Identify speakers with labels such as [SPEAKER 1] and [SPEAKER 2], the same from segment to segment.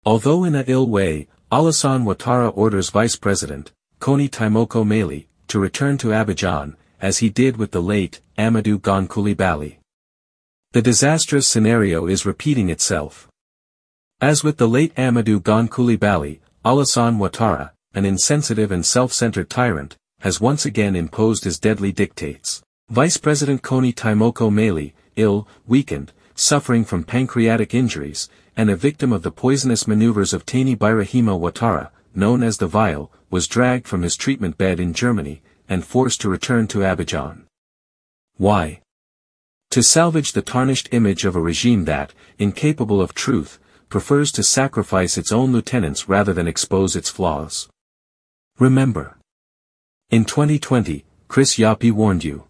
[SPEAKER 1] Although in a ill way, Alassane Ouattara orders Vice President, Koni Timoko Meli, to return to Abidjan, as he did with the late, Amadou Gon Coulibaly. The disastrous scenario is repeating itself. As with the late Amadou Gon Coulibaly, Alassane Ouattara, an insensitive and self-centered tyrant, has once again imposed his deadly dictates. Vice President Koni Timoko Meli, ill, weakened, suffering from pancreatic injuries, and a victim of the poisonous maneuvers of Tani Birahima Ouattara, known as the Vile, was dragged from his treatment bed in Germany, and forced to return to Abidjan. Why? To salvage the tarnished image of a regime that, incapable of truth, prefers to sacrifice its own lieutenants rather than expose its flaws. Remember. In 2020, Chris Yapi warned you.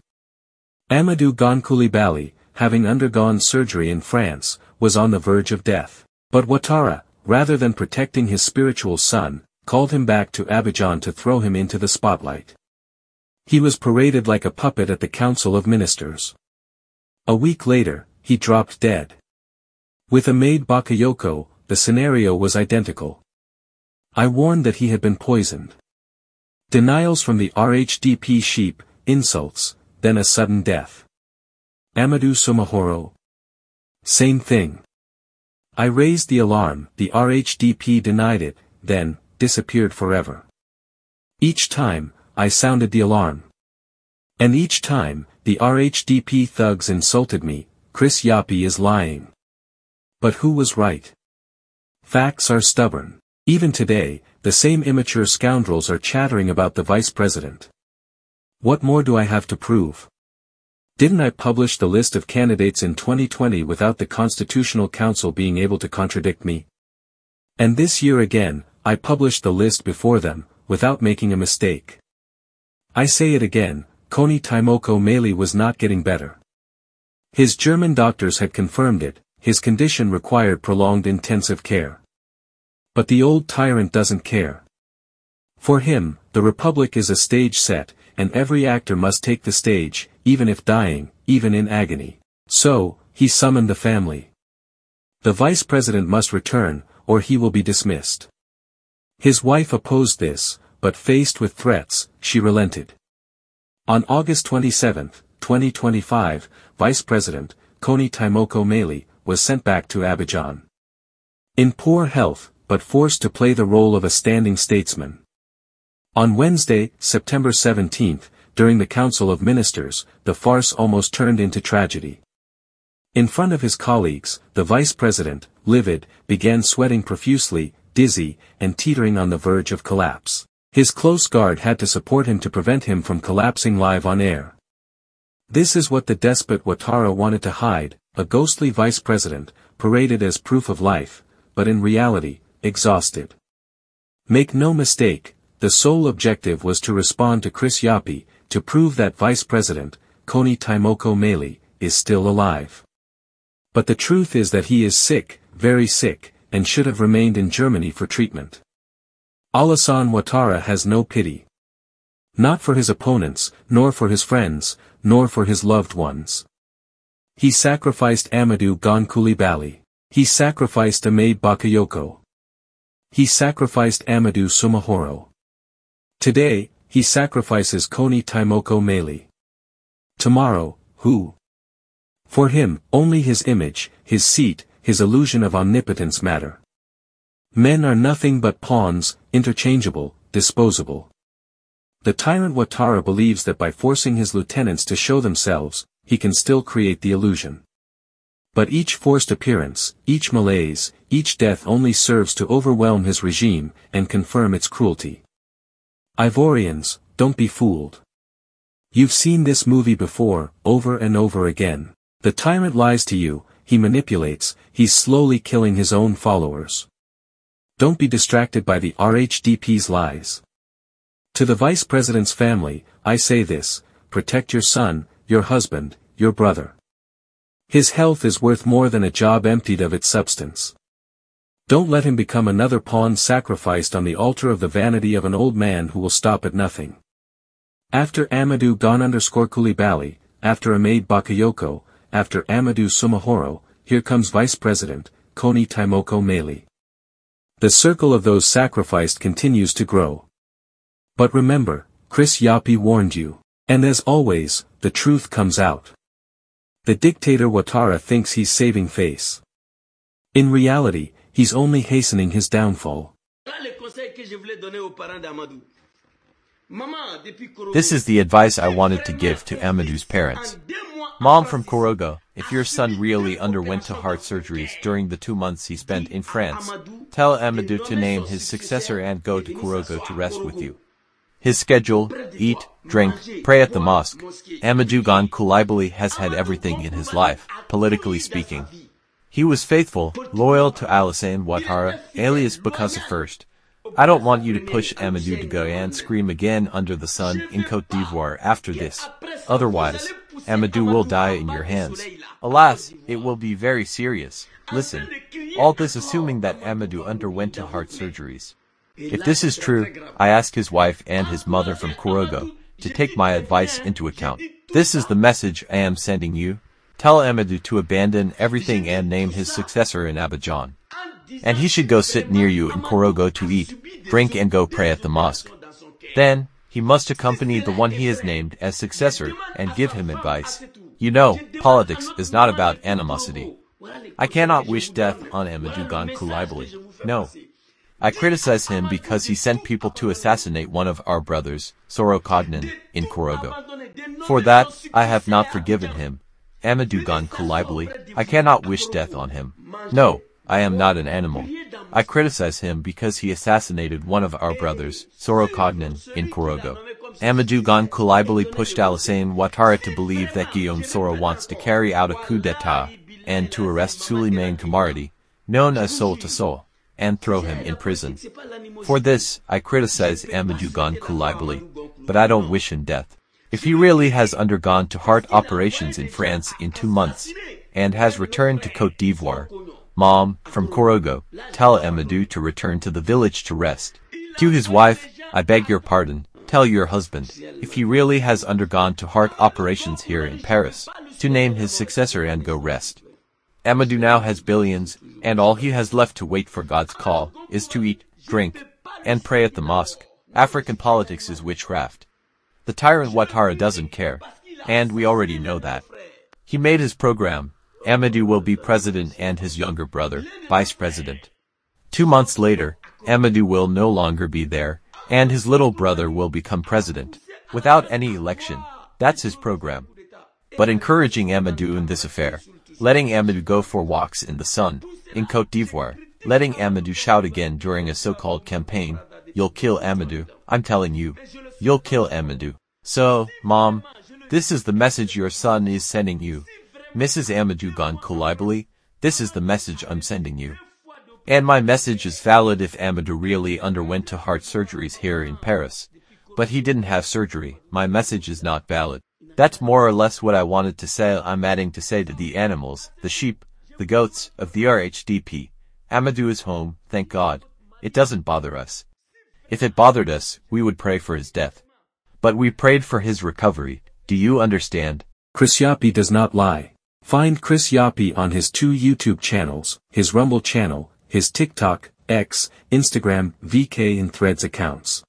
[SPEAKER 1] Amadou Gon Coulibaly, having undergone surgery in France, was on the verge of death. But Ouattara, rather than protecting his spiritual son, called him back to Abidjan to throw him into the spotlight. He was paraded like a puppet at the Council of Ministers. A week later, he dropped dead. With Ahmed Bakayoko, the scenario was identical. I warned that he had been poisoned. Denials from the RHDP sheep, insults, then a sudden death. Amadou Soumaoro. Same thing. I raised the alarm, the RHDP denied it, then, disappeared forever. Each time, I sounded the alarm. And each time, the RHDP thugs insulted me, Chris Yapi is lying. But who was right? Facts are stubborn. Even today, the same immature scoundrels are chattering about the vice president. What more do I have to prove? Didn't I publish the list of candidates in 2020 without the Constitutional Council being able to contradict me? And this year again, I published the list before them, without making a mistake. I say it again, Koni Timoko Meli was not getting better. His German doctors had confirmed it, his condition required prolonged intensive care. But the old tyrant doesn't care. For him, the Republic is a stage set, and every actor must take the stage, even if dying, even in agony. So, he summoned the family. The vice president must return, or he will be dismissed. His wife opposed this, but faced with threats, she relented. On August 27, 2025, Vice President, Koni Timoko Meli, was sent back to Abidjan. In poor health, but forced to play the role of a standing statesman. On Wednesday, September 17, during the Council of Ministers, the farce almost turned into tragedy. In front of his colleagues, the vice president, livid, began sweating profusely, dizzy, and teetering on the verge of collapse. His close guard had to support him to prevent him from collapsing live on air. This is what the despot Ouattara wanted to hide, a ghostly vice president, paraded as proof of life, but in reality, exhausted. Make no mistake, the sole objective was to respond to Chris Yapi, to prove that vice president, Koni Timoko Meli, is still alive. But the truth is that he is sick, very sick, and should have remained in Germany for treatment. Alassane Ouattara has no pity. Not for his opponents, nor for his friends, nor for his loved ones. He sacrificed Amadou Gon Coulibaly. He sacrificed Ahmed Bakayoko. He sacrificed Amadou Soumaoro. Today, he sacrifices Koni Timoko Meli. Tomorrow, who? For him, only his image, his seat, his illusion of omnipotence matter. Men are nothing but pawns, interchangeable, disposable. The tyrant Ouattara believes that by forcing his lieutenants to show themselves, he can still create the illusion. But each forced appearance, each malaise, each death only serves to overwhelm his regime, and confirm its cruelty. Ivorians, don't be fooled. You've seen this movie before, over and over again. The tyrant lies to you, he manipulates, he's slowly killing his own followers. Don't be distracted by the RHDP's lies. To the vice president's family, I say this: protect your son, your husband, your brother. His health is worth more than a job emptied of its substance. Don't let him become another pawn sacrificed on the altar of the vanity of an old man who will stop at nothing. After Amadou Gon Coulibaly, after Ahmed Bakayoko, after Amadou Soumaoro, here comes Vice President, Koni Timoko Meli. The circle of those sacrificed continues to grow. But remember, Chris Yapi warned you. And as always, the truth comes out. The dictator Ouattara thinks he's saving face. In reality, he's only hastening his downfall.
[SPEAKER 2] This is the advice I wanted to give to Amadou's parents. Mom from Korogo, if your son really underwent to heart surgeries during the 2 months he spent in France, tell Amadou to name his successor and go to Korogo to rest with you. His schedule, eat, drink, pray at the mosque. Amadou Gon Coulibaly has had everything in his life, politically speaking. He was faithful, loyal to Alassane Ouattara, alias Bokassa First. I don't want you to push Amadou to go and scream again under the sun in Côte d'Ivoire after this. Otherwise, Amadou will die in your hands. Alas, it will be very serious. Listen, all this assuming that Amadou underwent to heart surgeries. If this is true, I ask his wife and his mother from Korogo to take my advice into account. This is the message I am sending you. Tell Amadou to abandon everything and name his successor in Abidjan. And he should go sit near you in Korogo to eat, drink and go pray at the mosque. Then, he must accompany the one he has named as successor and give him advice. You know, politics is not about animosity. I cannot wish death on Amadou Gon Coulibaly. No. I criticize him because he sent people to assassinate one of our brothers, Soro Cognan, in Korogo. For that, I have not forgiven him. Amadou Gon Coulibaly, I cannot wish death on him. No, I am not an animal. I criticize him because he assassinated one of our brothers, Soro Cognan, in Korogo. Amadou Gon Coulibaly pushed Alassane Ouattara to believe that Guillaume Soro wants to carry out a coup d'etat, and to arrest Souleymane Kamardi, known as Soul to Soul, and throw him in prison. For this, I criticize Amadou Gon Coulibaly, but I don't wish him death. If he really has undergone to heart operations in France in 2 months, and has returned to Côte d'Ivoire, Mom, from Korogo, tell Amadou to return to the village to rest. To his wife, I beg your pardon, tell your husband, if he really has undergone to heart operations here in Paris, to name his successor and go rest. Amadou now has billions, and all he has left to wait for God's call is to eat, drink, and pray at the mosque. African politics is witchcraft. The tyrant Ouattara doesn't care, and we already know that. He made his program. Amadou will be president and his younger brother, vice president. 2 months later, Amadou will no longer be there, and his little brother will become president, without any election. That's his program. But encouraging Amadou in this affair, letting Amadou go for walks in the sun, in Côte d'Ivoire, letting Amadou shout again during a so-called campaign, you'll kill Amadou, I'm telling you, you'll kill Amadou. So, Mom, this is the message your son is sending you. Mrs. Amadou Gon Coulibaly, this is the message I'm sending you. And my message is valid if Amadou really underwent to heart surgeries here in Paris. But he didn't have surgery, my message is not valid. That's more or less what I wanted to say. I'm adding to say to the animals, the sheep, the goats of the RHDP. Amadou is home, thank God. It doesn't bother us. If it bothered us, we would pray for his death. But we prayed for his recovery, do you understand?
[SPEAKER 1] Chris Yapi does not lie. Find Chris Yapi on his 2 YouTube channels, his Rumble channel, his TikTok, X, Instagram, VK and Threads accounts.